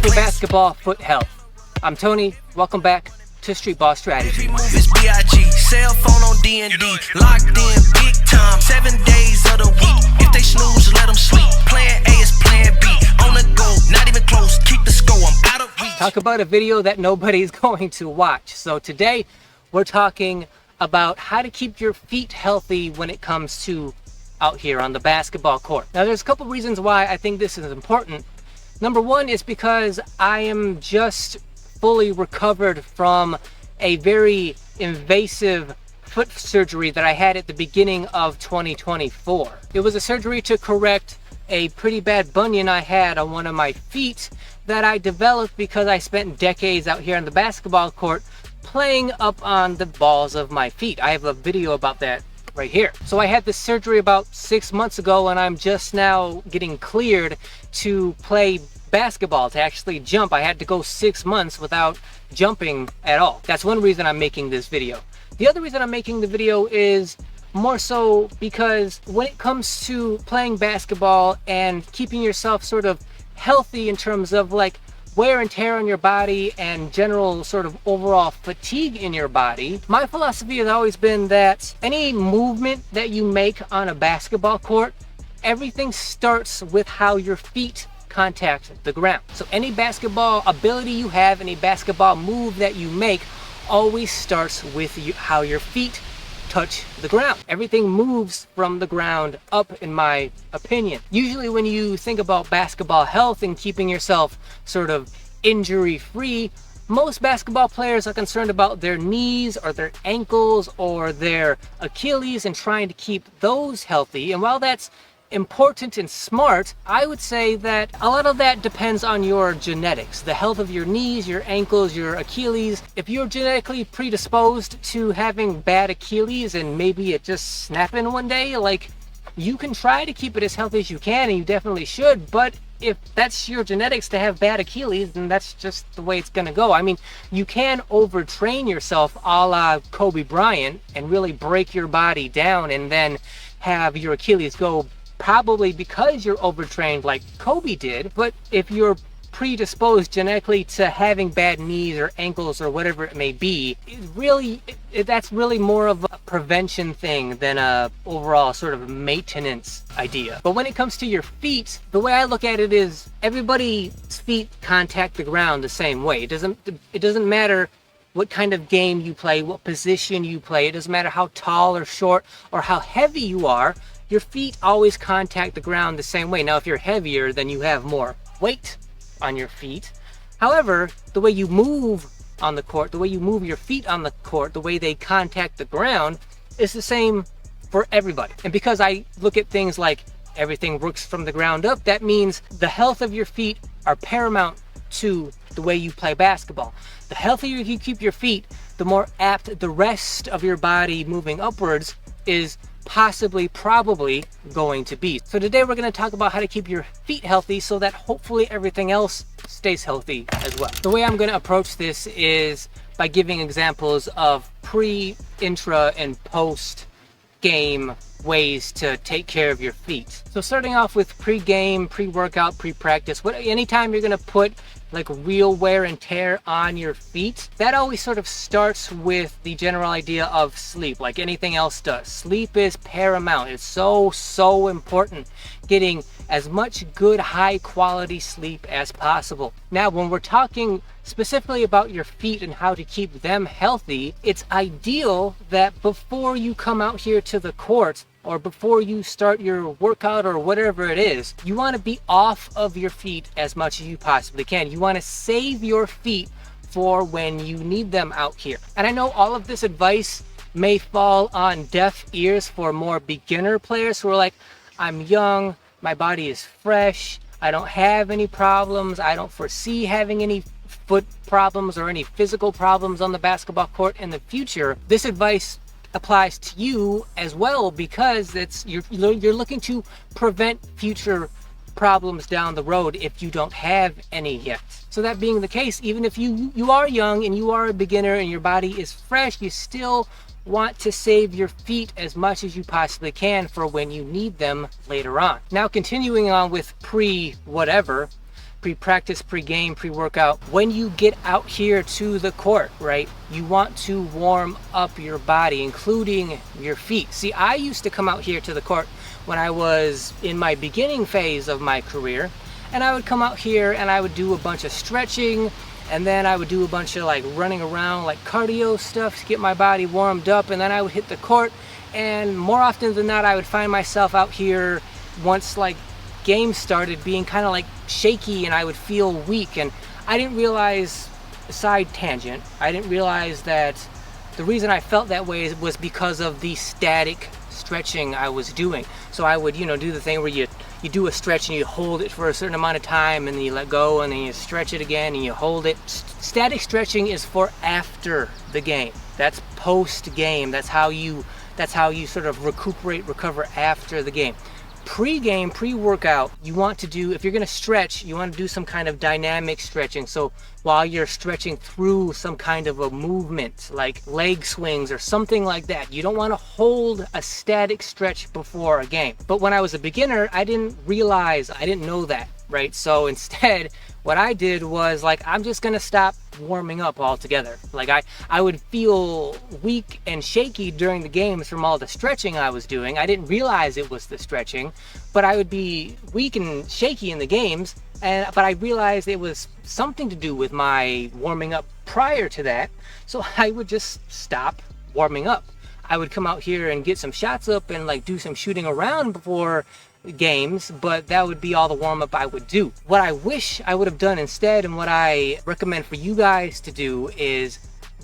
For basketball foot health. I'm Tony. Welcome back to Streetball Strategy. Cell phone on D&D, locked in big time, 7 days of the week. If they snooze, let them sleep. Plan A is plan B. On the go, not even close. Keep the score. I'm out of reach. Talk about a video that nobody's going to watch. So today we're talking about how to keep your feet healthy when it comes to out here on the basketball court. Now there's a couple reasons why I think this is important. Number one is because I am just fully recovered from a very invasive foot surgery that I had at the beginning of 2024. It was a surgery to correct a pretty bad bunion I had on one of my feet that I developed because I spent decades out here on the basketball court playing up on the balls of my feet. I have a video about that right here. So I had this surgery about 6 months ago, and I'm just now getting cleared to play basketball, to actually jump. I had to go 6 months without jumping at all. That's one reason I'm making this video. The other reason I'm making the video is more so because when it comes to playing basketball and keeping yourself sort of healthy in terms of like wear and tear on your body and general sort of overall fatigue in your body, my philosophy has always been that any movement that you make on a basketball court, everything starts with how your feet contact the ground. So any basketball ability you have, any basketball move that you make, always starts with how your feet touch the ground. Everything moves from the ground up, in my opinion. Usually when you think about basketball health and keeping yourself sort of injury free, most basketball players are concerned about their knees or their ankles or their Achilles and trying to keep those healthy. And while that's important and smart, I would say that a lot of that depends on your genetics, the health of your knees, your ankles, your Achilles. If you're genetically predisposed to having bad Achilles and maybe it just snapping one day, like, you can try to keep it as healthy as you can, and you definitely should. But if that's your genetics to have bad Achilles, then that's just the way it's gonna go. I mean, you can overtrain yourself a la Kobe Bryant and really break your body down and then have your Achilles go, probably because you're overtrained like Kobe did. But if you're predisposed genetically to having bad knees or ankles or whatever it may be, that's really more of a prevention thing than a overall sort of maintenance idea. But when it comes to your feet, the way I look at it is everybody's feet contact the ground the same way. It doesn't matter what kind of game you play, what position you play. It doesn't matter how tall or short or how heavy you are. Your feet always contact the ground the same way. Now, if you're heavier, then you have more weight on your feet. However, the way you move on the court, the way you move your feet on the court, the way they contact the ground is the same for everybody. And because I look at things like everything works from the ground up, that means the health of your feet are paramount to the way you play basketball. The healthier you keep your feet, the more apt the rest of your body moving upwards is probably going to be. So today we're going to talk about how to keep your feet healthy so that hopefully everything else stays healthy as well. The way I'm going to approach this is by giving examples of pre, intra, and post game ways to take care of your feet. So starting off with pre-game, pre-workout, pre-practice, anytime you're going to put like real wear and tear on your feet, that always sort of starts with the general idea of sleep, like anything else does. Sleep is paramount. It's so important, getting as much good high quality sleep as possible. Now, when we're talking specifically about your feet and how to keep them healthy, it's ideal that before you come out here to the court or before you start your workout or whatever it is, you want to be off of your feet as much as you possibly can. You want to save your feet for when you need them out here. And I know all of this advice may fall on deaf ears for more beginner players who are like, I'm young, my body is fresh, I don't have any problems, I don't foresee having any foot problems or any physical problems on the basketball court in the future. This advice applies to you as well, because you're looking to prevent future problems down the road if you don't have any yet. So that being the case, even if you are young and you are a beginner and your body is fresh, you still want to save your feet as much as you possibly can for when you need them later on. Now, continuing on with pre-whatever, pre-practice, pre-game, pre-workout. When you get out here to the court, right, you want to warm up your body, including your feet. See, I used to come out here to the court when I was in my beginning phase of my career, and I would come out here and I would do a bunch of stretching, and then I would do a bunch of like running around, like cardio stuff to get my body warmed up, and then I would hit the court. And more often than not, I would find myself out here once like game started being kind of like shaky, and I would feel weak. And I didn't realize, side tangent, I didn't realize that the reason I felt that way was because of the static stretching I was doing. So I would, do the thing where you do a stretch and you hold it for a certain amount of time, and then you let go, and then you stretch it again and you hold it. Static stretching is for after the game. That's post game. That's how you sort of recover after the game. Pre-game, pre-workout, you want to do, if you're going to stretch, you want to do some kind of dynamic stretching. So while you're stretching through some kind of a movement, like leg swings or something like that, you don't want to hold a static stretch before a game. But when I was a beginner, I didn't know that, right? So instead, what I did was like, I'm just going to stop warming up altogether. Like I would feel weak and shaky during the games from all the stretching I was doing. I didn't realize it was the stretching, but I would be weak and shaky in the games. But I realized it was something to do with my warming up prior to that. So I would just stop warming up. I would come out here and get some shots up and like do some shooting around before games, but that would be all the warm-up I would do. What I wish I would have done instead, and what I recommend for you guys to do, is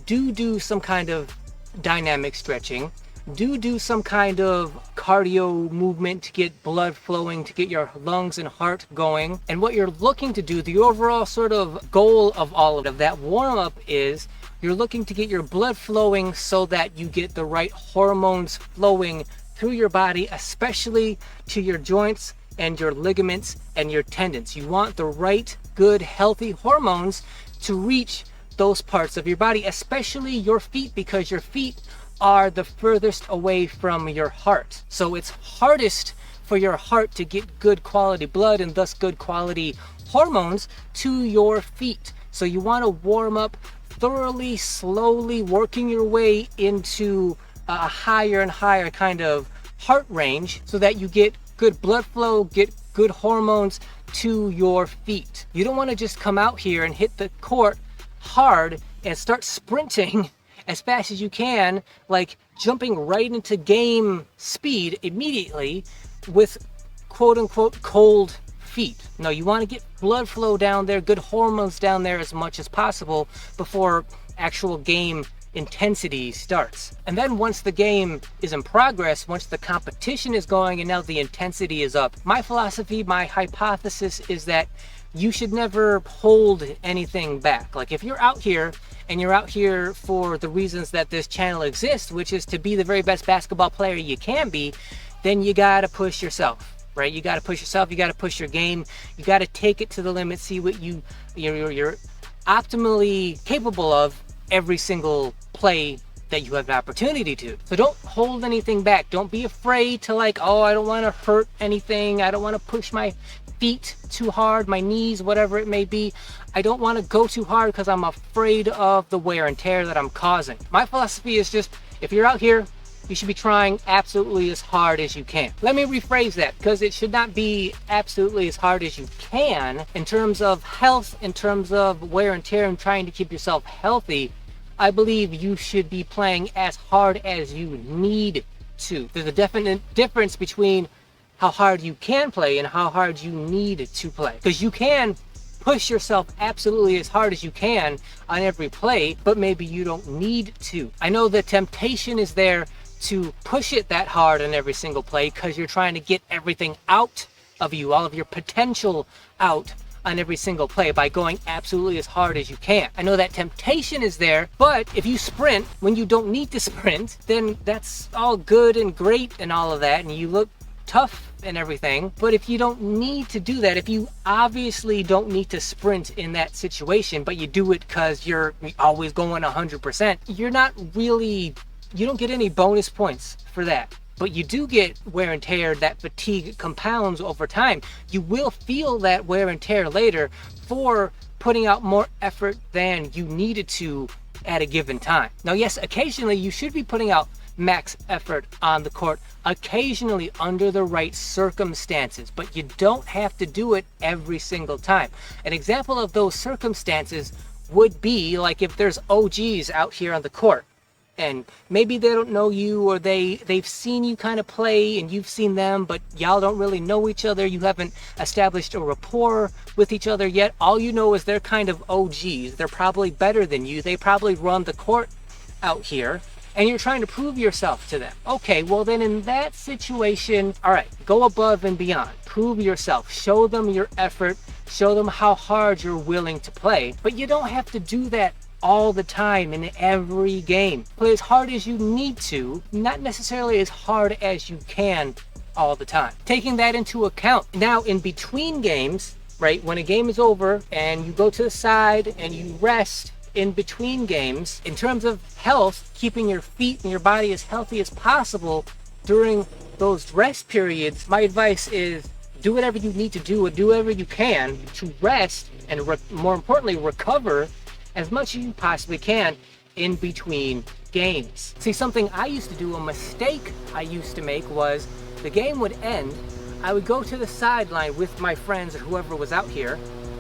do some kind of dynamic stretching, do some kind of cardio movement to get blood flowing, to get your lungs and heart going. And what you're looking to do, the overall sort of goal of all of that warm-up, is you're looking to get your blood flowing so that you get the right hormones flowing through your body, especially to your joints and your ligaments and your tendons. You want the right, good, healthy hormones to reach those parts of your body, especially your feet, because your feet are the furthest away from your heart. So it's hardest for your heart to get good quality blood and thus good quality hormones to your feet. So you want to warm up thoroughly, slowly, working your way into a higher and higher kind of heart range so that you get good blood flow, get good hormones to your feet. You don't want to just come out here and hit the court hard and start sprinting as fast as you can, like jumping right into game speed immediately with quote unquote cold feet. No, you want to get blood flow down there, good hormones down there as much as possible before actual game intensity starts. And then once the game is in progress, once the competition is going and now the intensity is up, my philosophy, my hypothesis is that you should never hold anything back. Like if you're out here and you're out here for the reasons that this channel exists, which is to be the very best basketball player you can be, then you gotta push yourself, right? You gotta push yourself, you gotta push your game, you gotta take it to the limit, see what you're optimally capable of every single play that you have the opportunity to. So don't hold anything back. Don't be afraid to like, oh, I don't want to hurt anything. I don't want to push my feet too hard, my knees, whatever it may be. I don't want to go too hard because I'm afraid of the wear and tear that I'm causing. My philosophy is just, if you're out here, you should be trying absolutely as hard as you can. Let me rephrase that, because it should not be absolutely as hard as you can in terms of health, in terms of wear and tear and trying to keep yourself healthy. I believe you should be playing as hard as you need to. There's a definite difference between how hard you can play and how hard you need to play. Because you can push yourself absolutely as hard as you can on every play, but maybe you don't need to. I know the temptation is there to push it that hard on every single play because you're trying to get everything out of you, all of your potential out on every single play by going absolutely as hard as you can. I know that temptation is there, but if you sprint when you don't need to sprint, then that's all good and great and all of that, and you look tough and everything. But if you don't need to do that, if you obviously don't need to sprint in that situation, but you do it because you're always going 100%, you're not really, you don't get any bonus points for that. but you do get wear and tear. That fatigue compounds over time. You will feel that wear and tear later for putting out more effort than you needed to at a given time. Now, yes, occasionally you should be putting out max effort on the court, occasionally under the right circumstances, but you don't have to do it every single time. An example of those circumstances would be like if there's OGs out here on the court, and maybe they don't know you, or they've seen you kind of play and you've seen them, but y'all don't really know each other. You haven't established a rapport with each other yet. All you know is they're kind of OGs. They're probably better than you. They probably run the court out here, and you're trying to prove yourself to them. Okay, well then in that situation, all right, go above and beyond. Prove yourself. Show them your effort. Show them how hard you're willing to play. But you don't have to do that all the time in every game. Play as hard as you need to, not necessarily as hard as you can all the time. Taking that into account, now in between games, right, when a game is over and you go to the side and you rest in between games, in terms of health, keeping your feet and your body as healthy as possible during those rest periods, my advice is do whatever you need to do and do whatever you can to rest and more importantly, recover as much as you possibly can in between games. See, something I used to do, a mistake I used to make, was the game would end, I would go to the sideline with my friends or whoever was out here,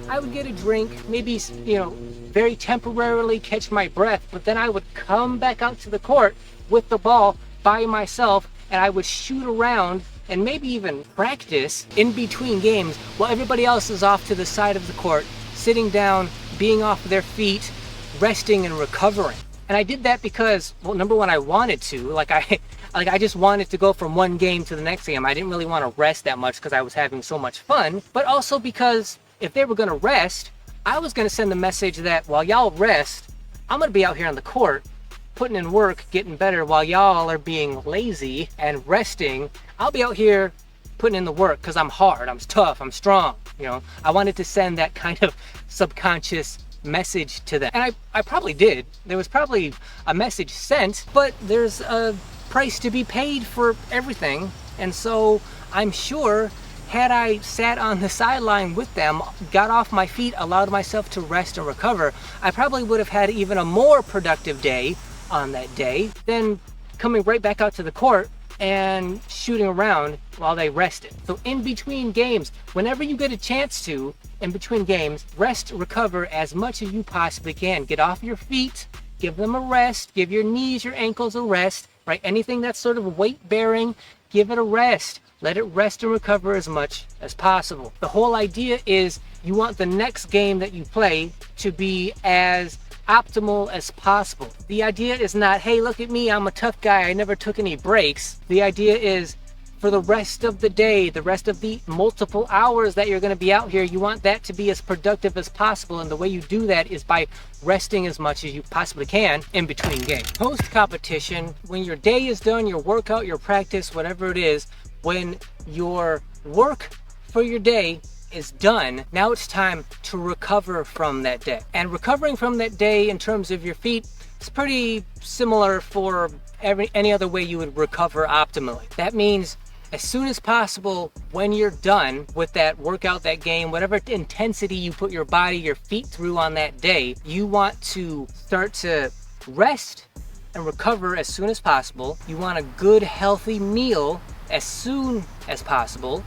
I would get a drink, maybe, very temporarily catch my breath, but then I would come back out to the court with the ball by myself, and I would shoot around and maybe even practice in between games while everybody else is off to the side of the court, sitting down, being off their feet, resting and recovering. And I did that because, well, number one, I wanted to. I just wanted to go from one game to the next game. I didn't really want to rest that much because I was having so much fun. But also because if they were going to rest, I was going to send the message that while y'all rest, I'm going to be out here on the court, putting in work, getting better, while y'all are being lazy and resting. I'll be out here putting in the work because I'm hard, I'm tough, I'm strong. I wanted to send that kind of subconscious message to them. And I probably did. There was probably a message sent, but there's a price to be paid for everything. And so I'm sure had I sat on the sideline with them, got off my feet, allowed myself to rest and recover, I probably would have had even a more productive day on that day than coming right back out to the court and shooting around while they rested. So in between games, whenever you get a chance to, in between games, rest, recover as much as you possibly can. Get off your feet, give them a rest, give your knees, your ankles a rest, right? Anything that's sort of weight bearing, give it a rest. Let it rest and recover as much as possible. The whole idea is you want the next game that you play to be as optimal as possible. The idea is not, hey, look at me, I'm a tough guy, I never took any breaks. The idea is for the rest of the day, the rest of the multiple hours that you're going to be out here, you want that to be as productive as possible. And the way you do that is by resting as much as you possibly can in between games. Post-competition, when your day is done, your workout, your practice, whatever it is, when your work for your day is done, now it's time to recover from that day. And recovering from that day in terms of your feet is pretty similar for any other way you would recover optimally. That means as soon as possible, when you're done with that workout, that game, whatever intensity you put your body, your feet through on that day, you want to start to rest and recover as soon as possible. You want a good, healthy meal as soon as possible.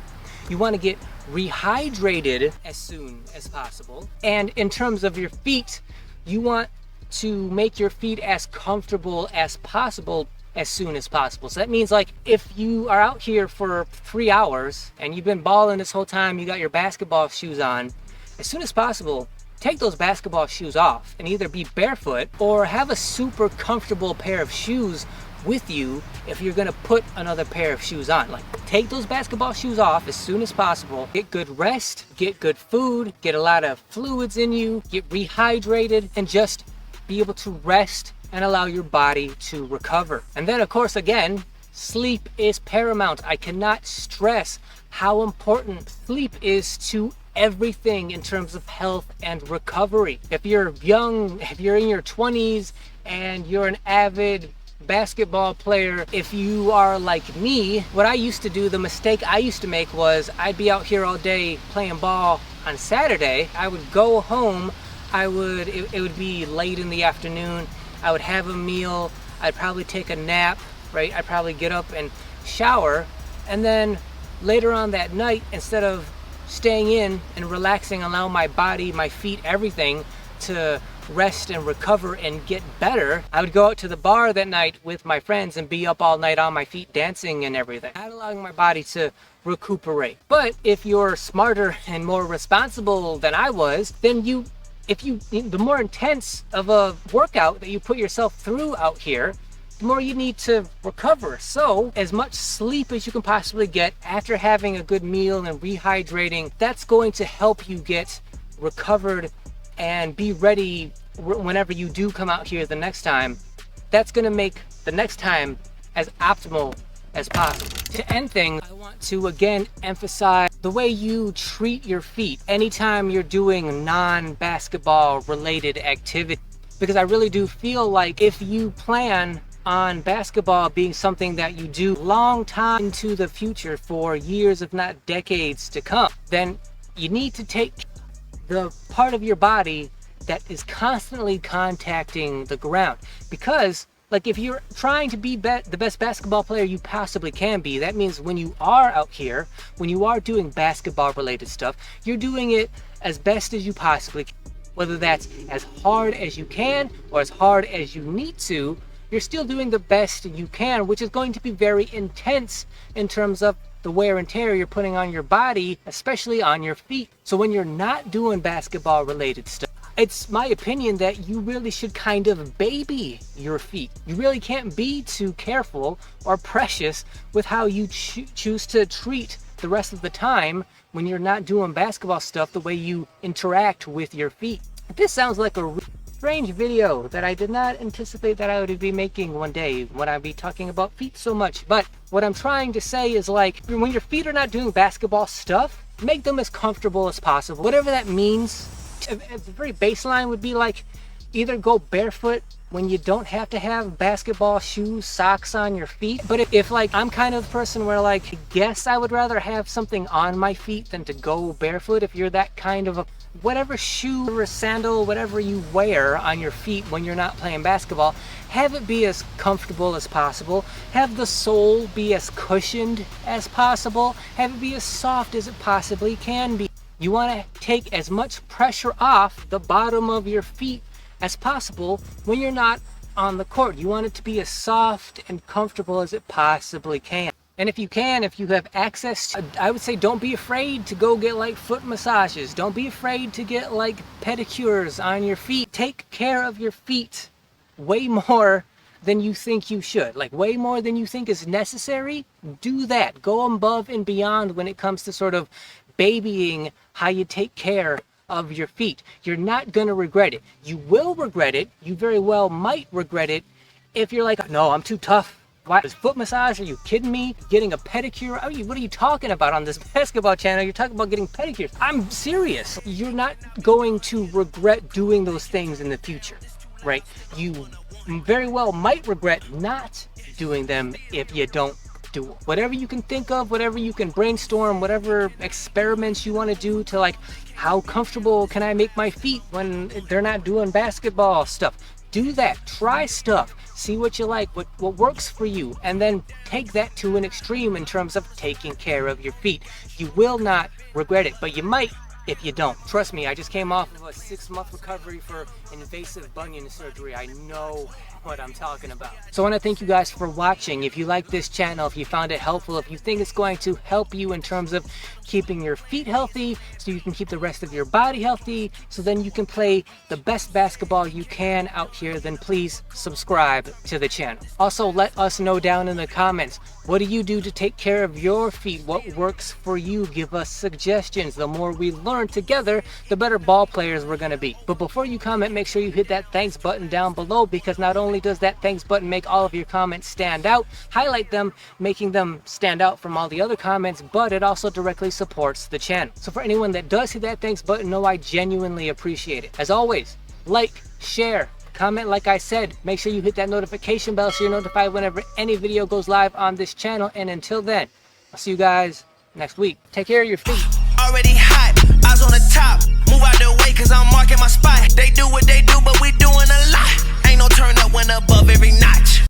You want to get rehydrated as soon as possible. And in terms of your feet, you want to make your feet as comfortable as possible as soon as possible. So that means, like, if you are out here for 3 hours and you've been balling this whole time, you got your basketball shoes on, as soon as possible, take those basketball shoes off and either be barefoot or have a super comfortable pair of shoes with you if you're going to put another pair of shoes on. Like, take those basketball shoes off as soon as possible, get good rest, get good food, get a lot of fluids in you, get rehydrated, and just be able to rest and allow your body to recover. And then, of course, again, sleep is paramount. I cannot stress how important sleep is to everything in terms of health and recovery. If you're young, if you're in your 20s and you're an avid basketball player, if you are like me, what I used to do, the mistake I used to make was I'd be out here all day playing ball on Saturday. I would go home, it would be late in the afternoon, I would have a meal, I'd probably take a nap, right? I'd probably get up and shower, and then later on that night, instead of staying in and relaxing, allow my body, my feet, everything to rest and recover and get better, I would go out to the bar that night with my friends and be up all night on my feet dancing and everything, not allowing my body to recuperate. But if you're smarter and more responsible than I was, then the more intense of a workout that you put yourself through out here, the more you need to recover. So as much sleep as you can possibly get after having a good meal and rehydrating, that's going to help you get recovered and be ready whenever you do come out here the next time. That's going to make the next time as optimal as possible. To end things, I want to again emphasize the way you treat your feet anytime you're doing non-basketball related activity, because I really do feel like if you plan on basketball being something that you do long time into the future, for years if not decades to come, then you need to take the part of your body that is constantly contacting the ground. Because like if you're trying to be the best basketball player you possibly can be, that means when you are out here, when you are doing basketball related stuff, you're doing it as best as you possibly can. Whether that's as hard as you can or as hard as you need to, you're still doing the best you can, which is going to be very intense in terms of the wear and tear you're putting on your body, especially on your feet. So when you're not doing basketball related stuff, it's my opinion that you really should kind of baby your feet. You really can't be too careful or precious with how you choose to treat the rest of the time when you're not doing basketball stuff, the way you interact with your feet. This sounds like a strange video that I did not anticipate that I would be making one day when I'd be talking about feet so much. But what I'm trying to say is, like, when your feet are not doing basketball stuff, make them as comfortable as possible. Whatever that means, the very baseline would be like either go barefoot when you don't have to have basketball shoes, socks on your feet. But if like I'm kind of person where like, I guess I would rather have something on my feet than to go barefoot. If you're that kind of a, whatever shoe or sandal, whatever you wear on your feet when you're not playing basketball, have it be as comfortable as possible. Have the sole be as cushioned as possible. Have it be as soft as it possibly can be. You want to take as much pressure off the bottom of your feet as possible when you're not on the court. You want it to be as soft and comfortable as it possibly can. And if you can, if you have access to, I would say don't be afraid to go get like foot massages. Don't be afraid to get like pedicures on your feet. Take care of your feet way more than you think you should. Like way more than you think is necessary. Do that. Go above and beyond when it comes to sort of babying how you take care of your feet. You're not going to regret it. You will regret it. You very well might regret it if you're like, no, I'm too tough. Why? This foot massage? Are you kidding me? Getting a pedicure? What are you talking about on this basketball channel? You're talking about getting pedicures. I'm serious. You're not going to regret doing those things in the future, right? You very well might regret not doing them if you don't do it. Whatever you can think of, whatever you can brainstorm, whatever experiments you want to do to like, how comfortable can I make my feet when they're not doing basketball stuff? Do that. Try stuff. See what you like, what works for you, and then take that to an extreme in terms of taking care of your feet. You will not regret it, but you might if you don't. Trust me, I just came off of a 6-month recovery for invasive bunion surgery. I know what I'm talking about. So I want to thank you guys for watching. If you like this channel, if you found it helpful, if you think it's going to help you in terms of keeping your feet healthy so you can keep the rest of your body healthy, so then you can play the best basketball you can out here, then please subscribe to the channel. Also, let us know down in the comments, what do you do to take care of your feet? What works for you? Give us suggestions. The more we learn together, the better ball players we're going to be. But before you comment, make sure you hit that thanks button down below, because not only does that thanks button make all of your comments stand out, highlight them, making them stand out from all the other comments, but it also directly supports the channel. So for anyone that does hit that thanks button, know I genuinely appreciate it. As always, like, share, comment like I said. Make sure you hit that notification bell so you're notified whenever any video goes live on this channel. And until then, I'll see you guys next week. Take care of your feet. Already hot, eyes on the top. Move out the way cause I'm marking my spot. They do what they do, but we doing a lot. Ain't no turn up when above every notch.